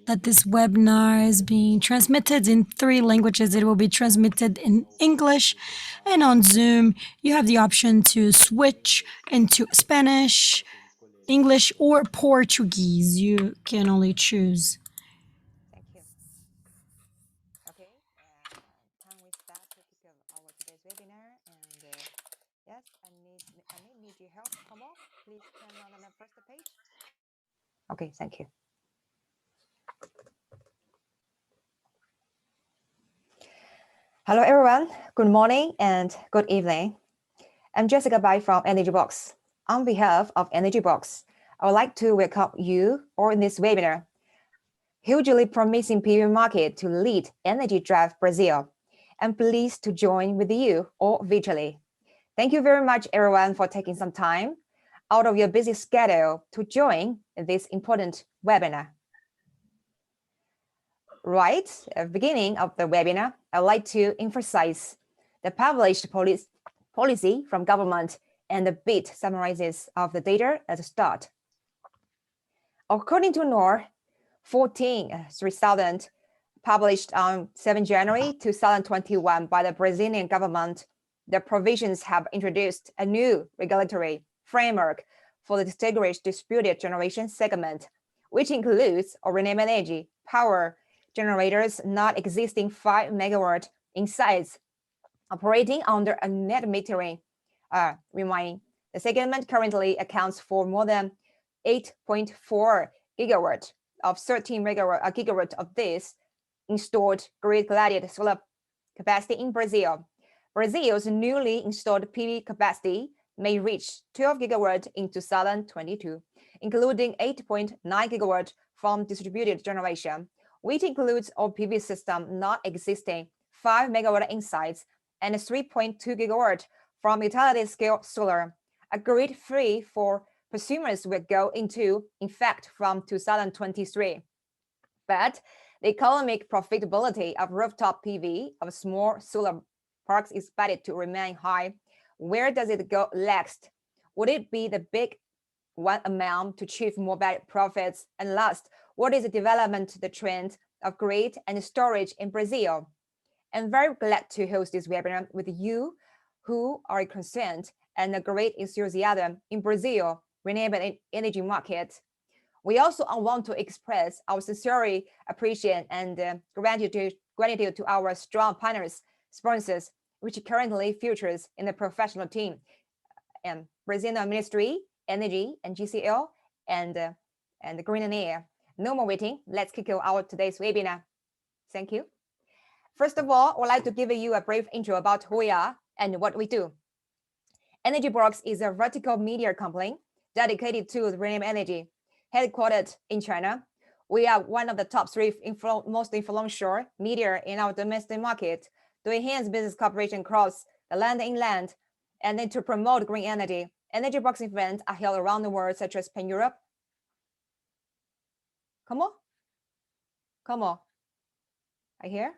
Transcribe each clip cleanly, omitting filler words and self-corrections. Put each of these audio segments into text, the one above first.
that this webinar is being transmitted in 3 languages. It will be transmitted in English, and on Zoom, you have the option to switch into Spanish, English, or Portuguese. You can only choose. Thank you. Okay, time we start to kick off our today's webinar. And yes, I may need your help. Come on, please turn on the first page. Okay, thank you. Hello, everyone. Good morning and good evening. I'm Jessica Bai from Energy Box. On behalf of Energy Box, I would like to welcome you all in this webinar. Hugely promising PV market to lead energy drive Brazil. I'm pleased to join with you all virtually. Thank you very much, everyone, for taking some time out of your busy schedule to join this important webinar. Right at the beginning of the webinar, I'd like to emphasize the published policy from government and a bit summarizes of the data at the start. According to NOR 14/3000, published on 7 January 2021 by the Brazilian government, the provisions have introduced a new regulatory framework for the distinguished distributed generation segment, which includes renewable energy power generators not exceeding 5 megawatt in size, operating under a net metering. Reminding, the segment currently accounts for more than 8.4 gigawatt of 13 gigawatt of this installed grid-graded solar capacity in Brazil. Brazil's newly installed PV capacity may reach 12 gigawatt in 2022, including 8.9 gigawatt from distributed generation, which includes all PV system not existing 5 megawatt in size and 3.2 gigawatt from utility-scale solar. A grid free for consumers will go into effect from 2023. But the economic profitability of rooftop PV of small solar parks is expected to remain high. Where does it go next? Would it be the big one amount to achieve more better profits? And last, what is the development, the trend of grid and storage in Brazil? I'm very glad to host this webinar with you who are concerned and a great enthusiasm in Brazil renewable energy market. We also want to express our sincere appreciation and gratitude to our strong partners, sponsors, which currently features in the professional team, and Brazilian Ministry, Energy, and GCL, and the Green and Air. No more waiting. Let's kick out today's webinar. Thank you. First of all, I would like to give you a brief intro about who we are and what we do. Energy Box is a vertical media company dedicated to renewable energy, headquartered in China. We are one of the top 3 most influential media in our domestic market to enhance business cooperation across the land and inland, and then to promote green energy. Energy Box events are held around the world, such as Pan Europe. Come on. Come on. I hear.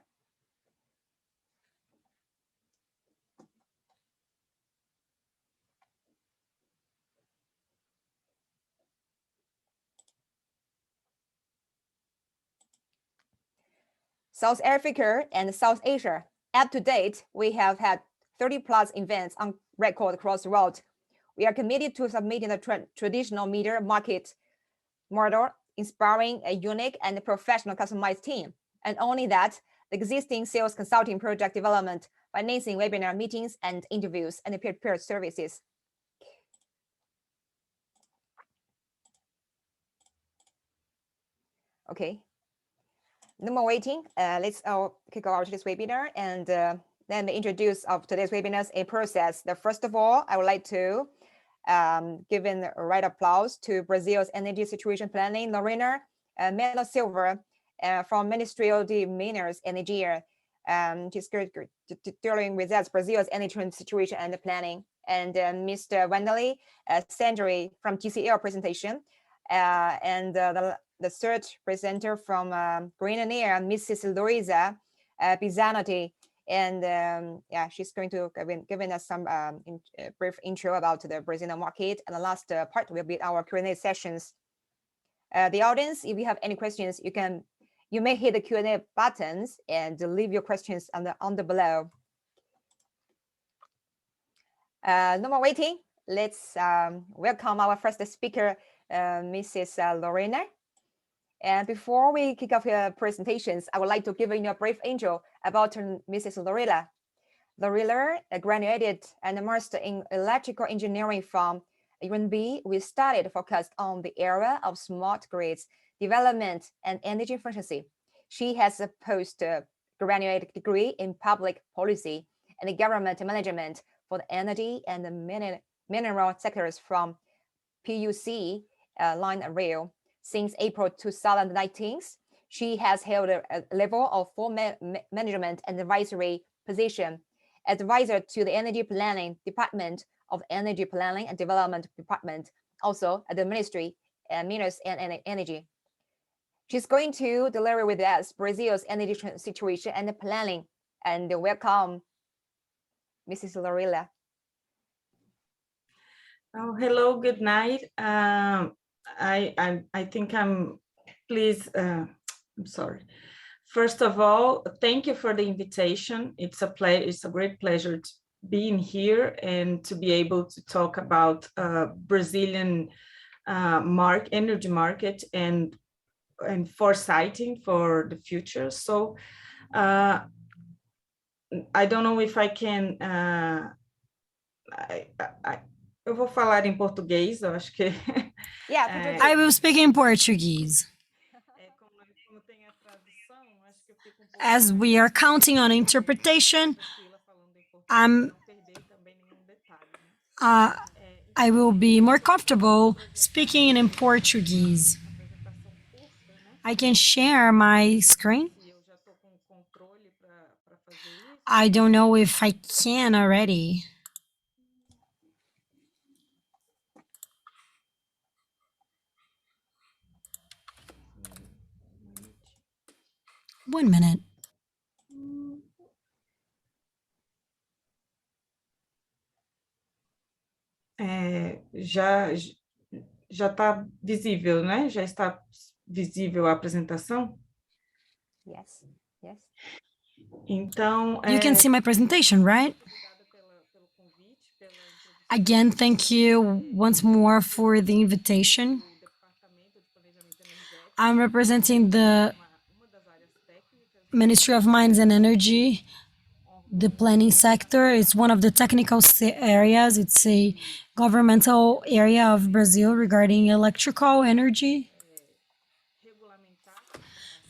South Africa and South Asia. Up to date, we have had 30 plus events on record across the world. We are committed to submitting the traditional media market model, inspiring a unique and professional customized team. And only that, the existing sales consulting project development, financing webinar meetings and interviews and peer-to-peer services. Okay. No more waiting. Let's kick off this webinar and then introduce of today's webinars a process. First of all, I would like to give a right applause to Brazil's energy situation planning, Lorena, medal silver from Ministry of the Minerals Energy. She's dealing with that Brazil's energy situation and planning. And Mr. Wendley Sandri from GCL presentation. And the third presenter from Green and Air, Mrs. Luisa Bizanotti. And yeah, she's going to giving us some brief intro about the Brazilian market. And the last part will be our Q&A sessions. The audience, if you have any questions, you may hit the Q&A buttons and leave your questions on the below. No more waiting. Let's welcome our first speaker, Mrs. Lorena. And before we kick off your presentations, I would like to give you a brief intro about Mrs. Lorena. Lorena graduated and mastered in electrical engineering from UNB. We studied focused on the area of smart grids, development, and energy efficiency. She has a postgraduate degree in public policy and government management for the energy and the mineral sectors from PUC Line Rail. Since April 2019, she has held a level of full management and advisory position, advisor to the Energy Planning Department of Energy Planning and Development Department, also at the Ministry of Minerals and Energy. She's going to deliver with us Brazil's energy situation and planning. And welcome, Mrs. Lorena. Oh, hello, good night. I think I'm, please, I'm sorry. First of all, thank you for the invitation. It's a great pleasure to being here and to be able to talk about Brazilian energy market and foresighting for the future. So I don't know if I can. Eu vou falar em português, eu acho que. Yeah, I will speak in Portuguese. As we are counting on interpretation, I will be more comfortable speaking in Portuguese. I can share my screen. I don't know if I can already. One minute. Já está visível, né? Já está visível a apresentação? Yes, yes. Então, You can see my presentation, right? Again, thank you once more for the invitation. I'm representing the Ministry of Mines and Energy, the planning sector. It's one of the technical areas. It's a governmental area of Brazil regarding electrical energy.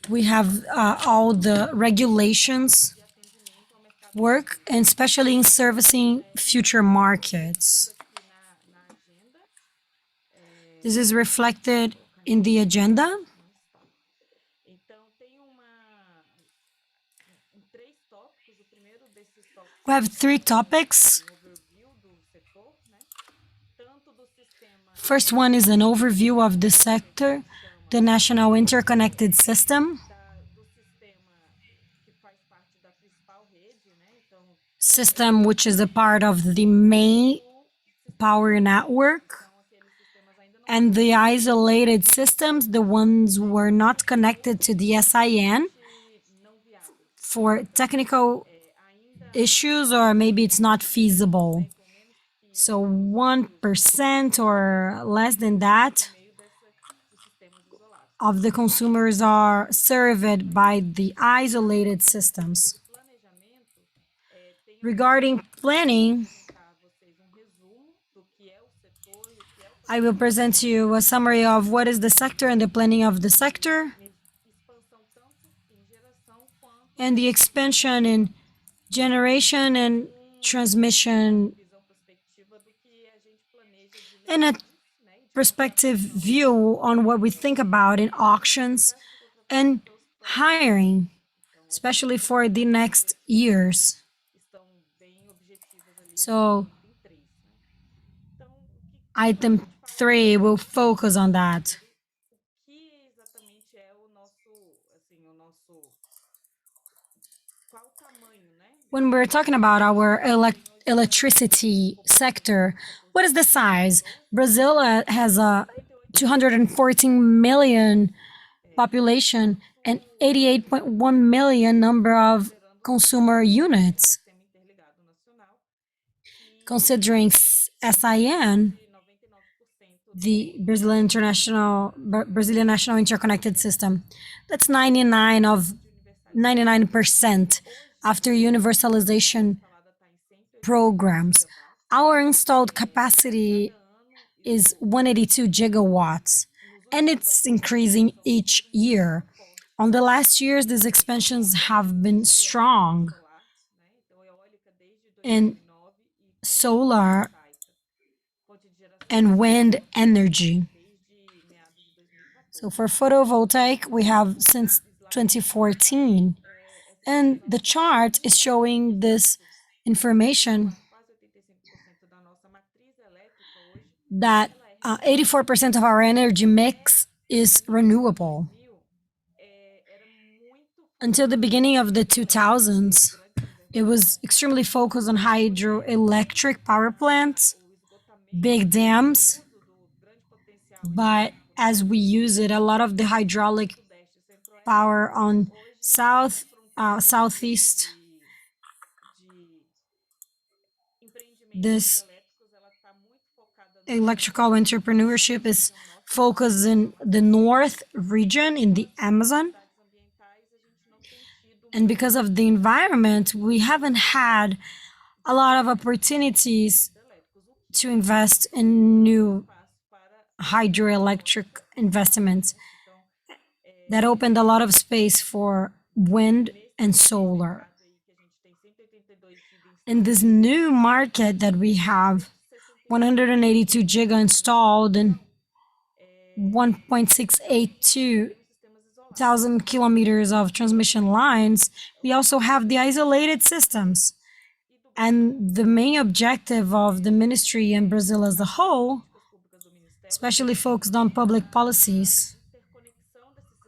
We have all the regulations work, and especially in servicing future markets. This is reflected in the agenda. We have 3 topics. First one is an overview of the sector, the national interconnected system, which is a part of the main power network, and the isolated systems, the ones who are not connected to the SIN for technical issues, or maybe it's not feasible. So 1% or less than that of the consumers are served by the isolated systems. Regarding planning, I will present to you a summary of what is the sector and the planning of the sector, and the expansion in generation and transmission, and a perspective view on what we think about in auctions and hiring, especially for the next years. So item 3 will focus on that. When we're talking about our electricity sector, what is the size? Brazil has a 214 million population and 88.1 million number of consumer units. Considering SIN, the Brazilian National Interconnected System, that's 99% after universalization programs. Our installed capacity is 182 gigawatts, and it's increasing each year. On the last years, these expansions have been strong in solar and wind energy. So for photovoltaic, we have since 2014, and the chart is showing this information that 84% of our energy mix is renewable. Until the beginning of the 2000s, it was extremely focused on hydroelectric power plants, big dams, but as we use it, a lot of the hydraulic power on southeast, this electrical entrepreneurship is focused in the north region in the Amazon. And because of the environment, we haven't had a lot of opportunities to invest in new hydroelectric investments that opened a lot of space for wind and solar. In this new market that we have, 182 giga installed and 1.682 thousand kilometers of transmission lines, we also have the isolated systems. And the main objective of the ministry in Brazil as a whole, especially focused on public policies,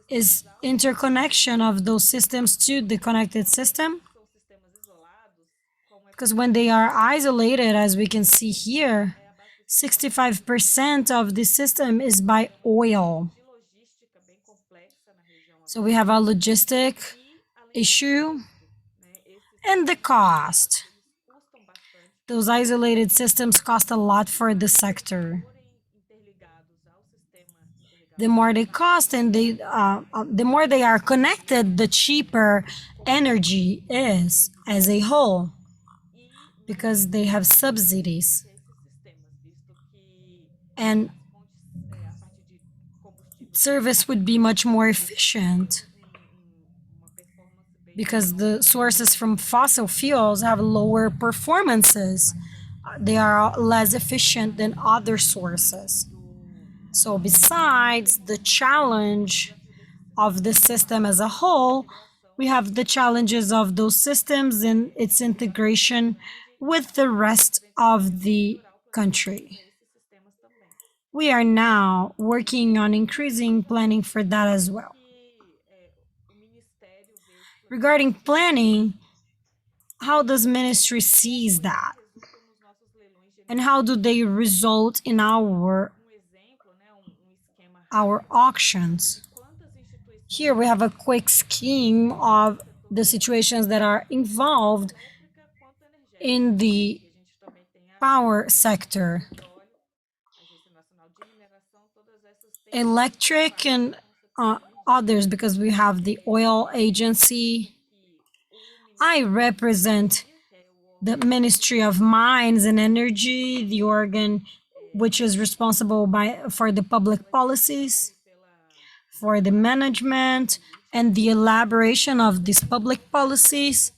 is interconnection of those systems to the connected system. Because when they are isolated, as we can see here, 65% of the system is by oil. So we have a logistic issue and the cost. Those isolated systems cost a lot for the sector. The more they cost and the more they are connected, the cheaper energy is as a whole, because they have subsidies. And service would be much more efficient because the sources from fossil fuels have lower performances. They are less efficient than other sources. So besides the challenge of the system as a whole, we have the challenges of those systems and its integration with the rest of the country. We are now working on increasing planning for that as well. Regarding planning, how does ministry sees that? And how do they result in our auctions? Here we have a quick scheme of the situations that are involved in the power sector. Electric and others, because we have the oil agency. I represent the Ministry of Mines and Energy, the organ which is responsible for the public policies, for the management and the elaboration of these public policies,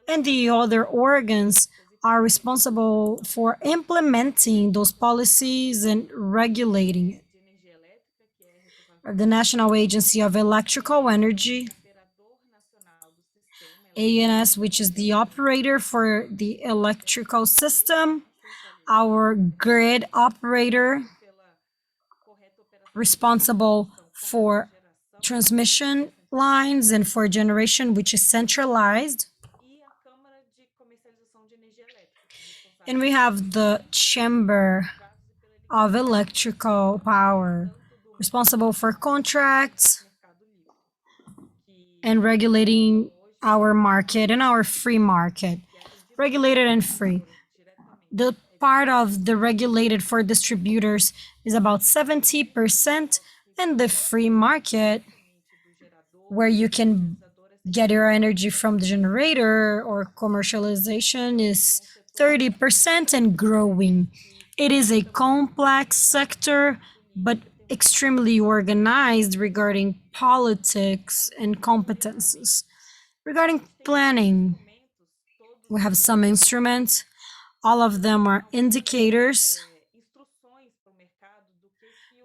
and the other organs are responsible for implementing those policies and regulating it. The National Agency of Electrical Energy, ANS, which is the operator for the electrical system, our grid operator, responsible for transmission lines and for generation, which is centralized. And we have the Chamber of Electrical Power, responsible for contracts and regulating our market and our free market, regulated and free. The part of the regulated for distributors is about 70%, and the free market, where you can get your energy from the generator or commercialization, is 30% and growing. It is a complex sector, but extremely organized regarding politics and competences. Regarding planning, we have some instruments. All of them are indicators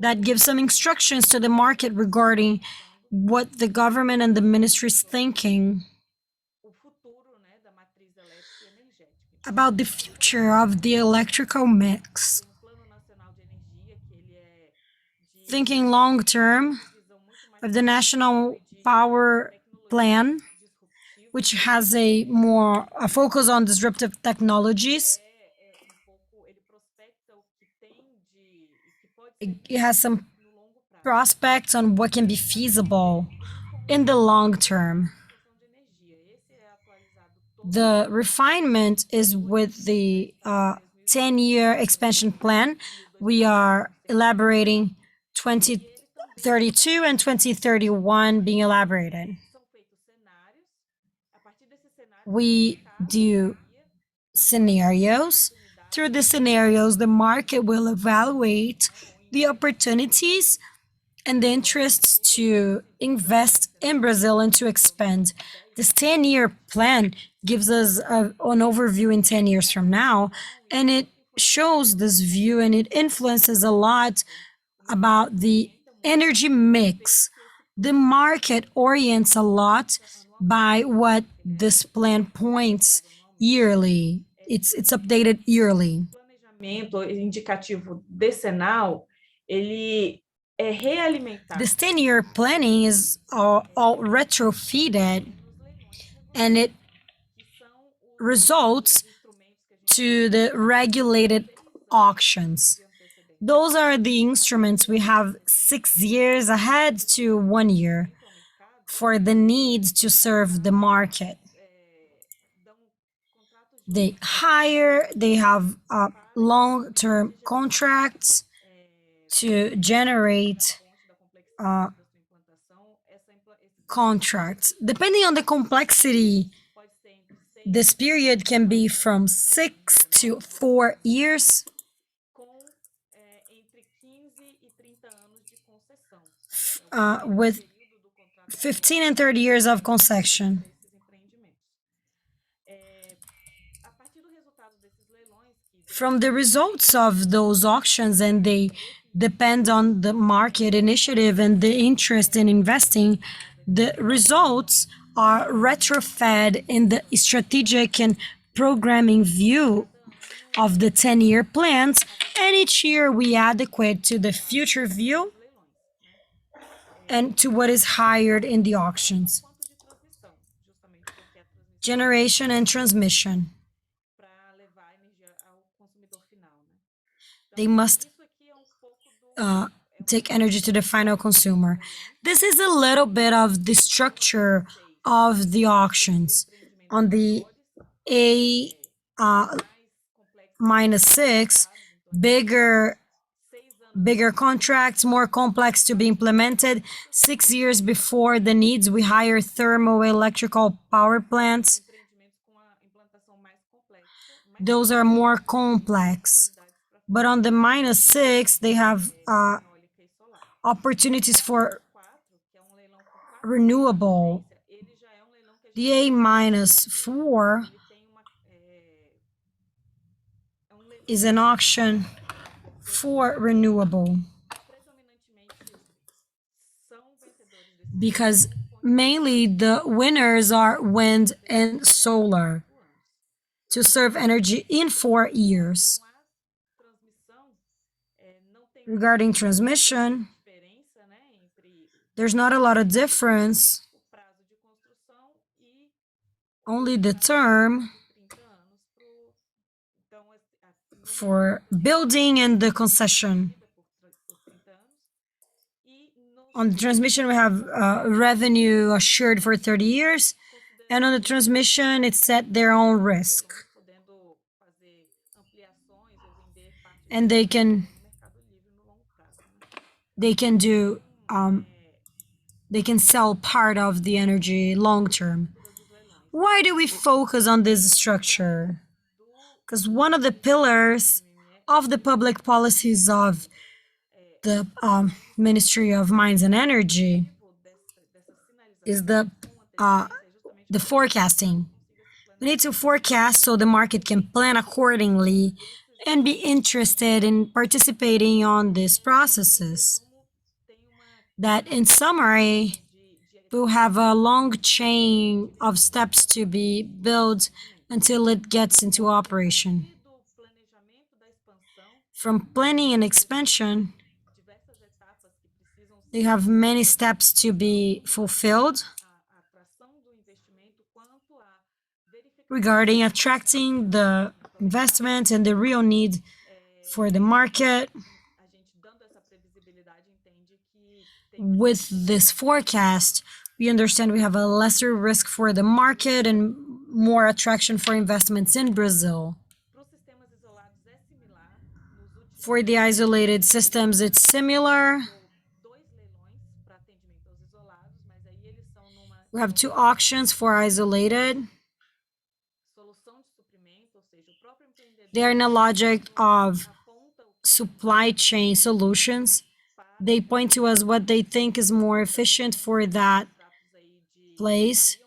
that give some instructions to the market regarding what the government and the ministry is thinking about the future of the electrical mix. Thinking long term of the National Power Plan, which has a focus on disruptive technologies. It has some prospects on what can be feasible in the long term. The refinement is with the 10-year expansion plan. We are elaborating 2032 and 2031 being elaborated. We do scenarios. Through the scenarios, the market will evaluate the opportunities and the interests to invest in Brazil and to expand. This 10-year plan gives us an overview in 10 years from now, and it shows this view and it influences a lot about the energy mix. The market orients a lot by what this plan points yearly. It's updated yearly. Planejamento indicativo decenal, ele é realimentado. This 10-year planning is all retrofitted, and it results to the regulated auctions. Those are the instruments we have 6 years ahead to 1 year for the needs to serve the market. They have long-term contracts to generate contracts. Depending on the complexity, this period can be from 6 to 4 years. With 15 and 30 years of concession. From the results of those auctions, and they depend on the market initiative and the interest in investing, the results are retrofed in the strategic and programming view of the 10-year plans, and each year we adequate to the future view and to what is hired in the auctions. Generation and transmission. They must take energy to the final consumer. This is a little bit of the structure of the auctions. On the A -6, bigger contracts, more complex to be implemented. 6 years before the needs, we hire thermoelectrical power plants. Those are more complex. But on the -6, they have opportunities for renewable. The A-4 is an auction for renewable, because mainly the winners are wind and solar to serve energy in 4 years. Regarding transmission, there's not a lot of difference, only the term for building and the concession. On the transmission, we have revenue assured for 30 years. And on the transmission, it's set their own risk. And they can do they can sell part of the energy long term. Why do we focus on this structure? Because one of the pillars of the public policies of the Ministry of Mines and Energy is the forecasting. We need to forecast so the market can plan accordingly and be interested in participating on these processes. That, in summary, will have a long chain of steps to be built until it gets into operation. From planning and expansion, they have many steps to be fulfilled regarding attracting the investment and the real need for the market. With this forecast, we understand we have a lesser risk for the market and more attraction for investments in Brazil. For the isolated systems, it's similar. We have 2 auctions for isolated. They are in a logic of supply chain solutions. They point to us what they think is more efficient for that place.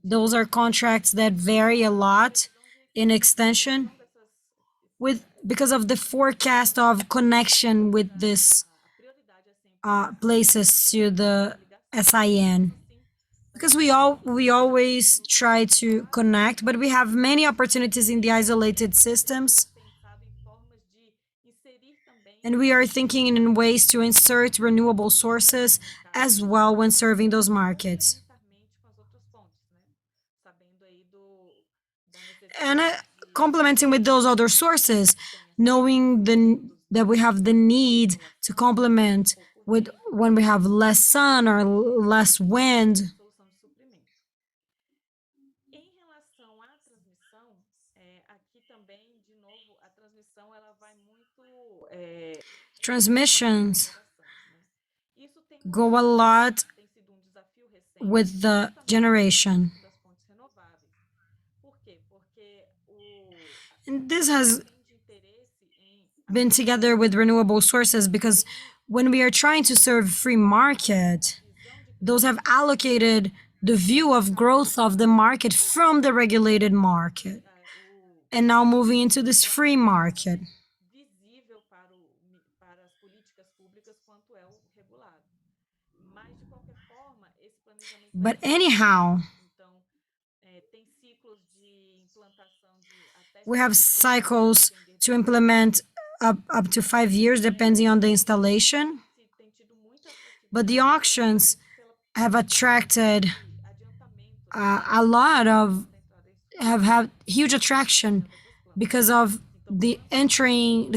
Those are contracts that vary a lot in extension because of the forecast of connection with this places to the SIN. Because we always try to connect, but we have many opportunities in the isolated systems. And we are thinking in ways to insert renewable sources as well when serving those markets. And complementing with those other sources, knowing that we have the need to complement with when we have less sun or less wind. Transmissions go a lot with the generation. And this has been together with renewable sources because when we are trying to serve free market, those have allocated the view of growth of the market from the regulated market and now moving into this free market. But anyhow, we have cycles to implement up to 5 years, depending on the installation. But the auctions have attracted have had huge attraction because of the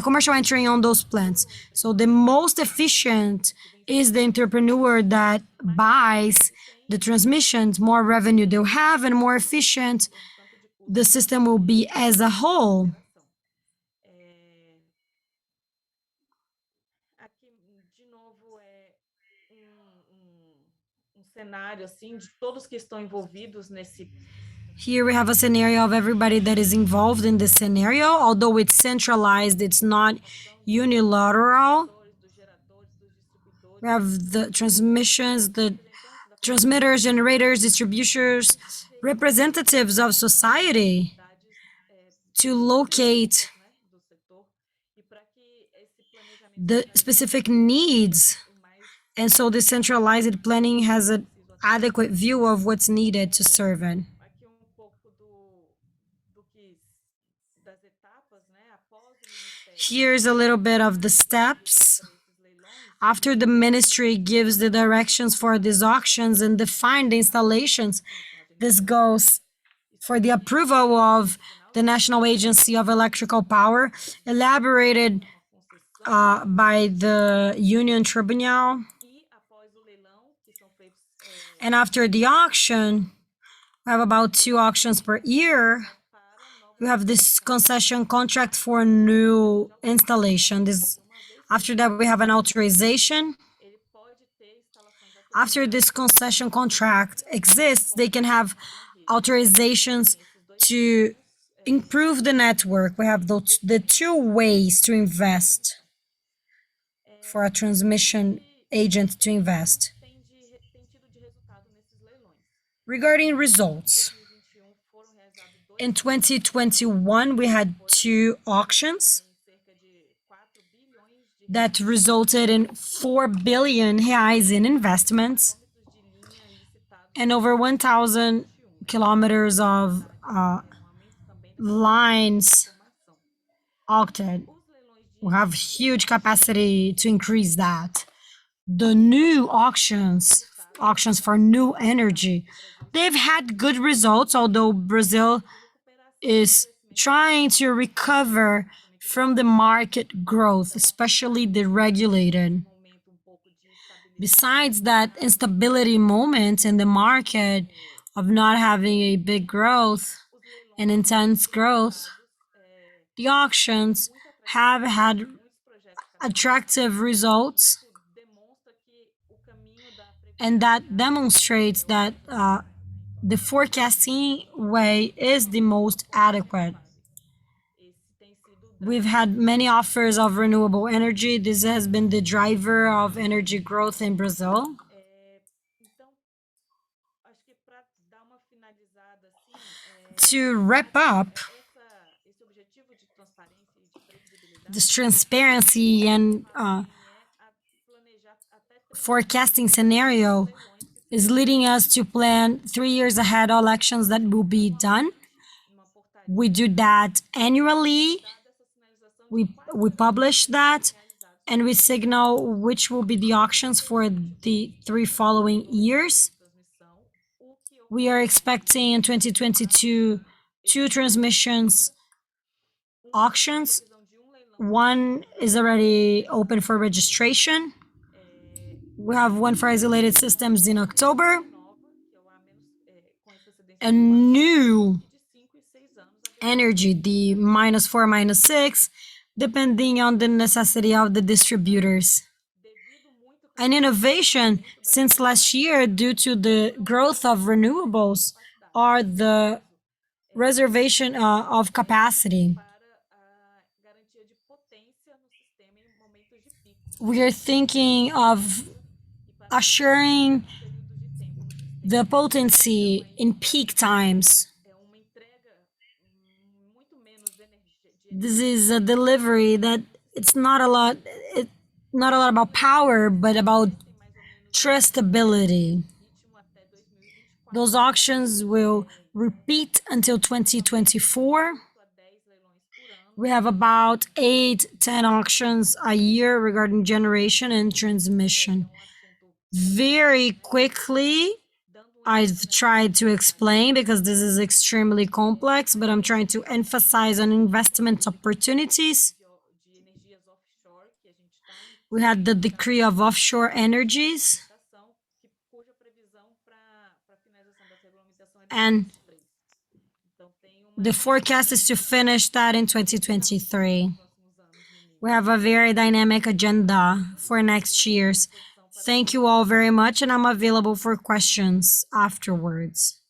commercial entry on those plants. So the most efficient is the entrepreneur that buys the transmissions. More revenue they'll have and more efficient the system will be as a whole. Here we have a scenario of everybody that is involved in this scenario. Although it's centralized, it's not unilateral. We have the transmissions, the transmitters, generators, distributors, representatives of society to locate the specific needs. And so the centralized planning has an adequate view of what's needed to serve it. Here's a little bit of the steps. After the ministry gives the directions for these auctions and define the installations, this goes for the approval of the National Agency of Electrical Power, elaborated by the Union Tribunal. And after the auction, we have about 2 auctions per year. We have this concession contract for new installation. After that, we have an authorization. After this concession contract exists, they can have authorizations to improve the network. We have the 2 ways to invest, for a transmission agent to invest. Regarding results, in 2021, we had 2 auctions that resulted in 4 billion reais in investments and over 1,000 kilometers of lines aucted. We have huge capacity to increase that. The new auctions for new energy, they've had good results, although Brazil is trying to recover from the market growth, especially the regulated. Besides that instability moment in the market of not having a big growth and intense growth, the auctions have had attractive results, and that demonstrates that the forecasting way is the most adequate. We've had many offers of renewable energy. This has been the driver of energy growth in Brazil. To wrap up, this transparency and forecasting scenario is leading us to plan 3 years ahead all actions that will be done. We do that annually. We publish that, and we signal which will be the auctions for the 3 following years. We are expecting in 2022 2 transmissions auctions. One is already open for registration. We have one for isolated systems in October. A new energy, the -4, -6, depending on the necessity of the distributors. An innovation since last year, due to the growth of renewables, are the reservation of capacity. We are thinking of assuring the potency in peak times. This is a delivery that it's not a lot about power, but about trustability. Those auctions will repeat until 2024. We have about 8-10 auctions a year regarding generation and transmission. Very quickly, I've tried to explain because this is extremely complex, but I'm trying to emphasize on investment opportunities. We had the decree of offshore energies, and the forecast is to finish that in 2023. We have a very dynamic agenda for next year's. Thank you all very much, and I'm available for questions afterwards.